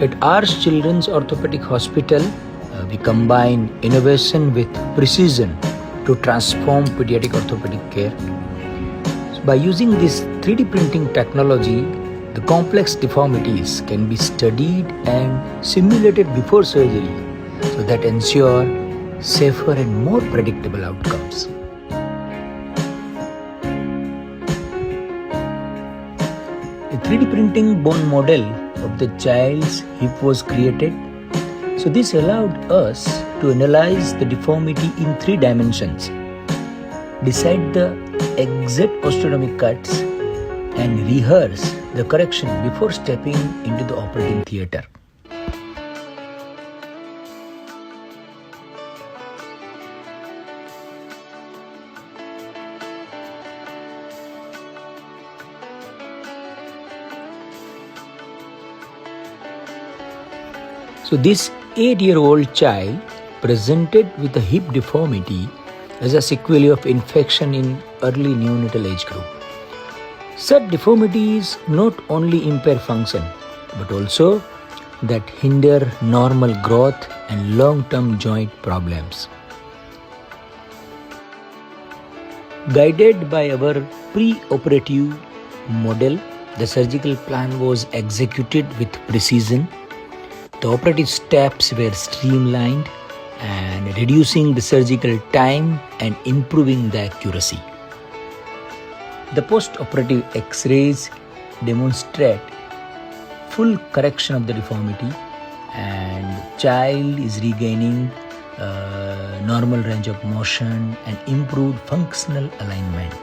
At Ars Children's Orthopedic Hospital, we combine innovation with precision to transform pediatric orthopedic care. So by using this 3D printing technology, the complex deformities can be studied and simulated before surgery so that ensure safer and more predictable outcomes. A 3D printing bone model of the child's hip was created. So this allowed us to analyze the deformity in 3 dimensions, decide the exact osteotomic cuts, and rehearse the correction before stepping into the operating theater. So this 8-year-old child presented with a hip deformity as a sequelae of infection in early neonatal age group. Such deformities not only impair function but also that hinder normal growth and long-term joint problems. Guided by our pre-operative model, the surgical plan was executed with precision. The operative steps were streamlined and reducing the surgical time and improving the accuracy. The post-operative X-rays demonstrate full correction of the deformity and child is regaining normal range of motion and improved functional alignment.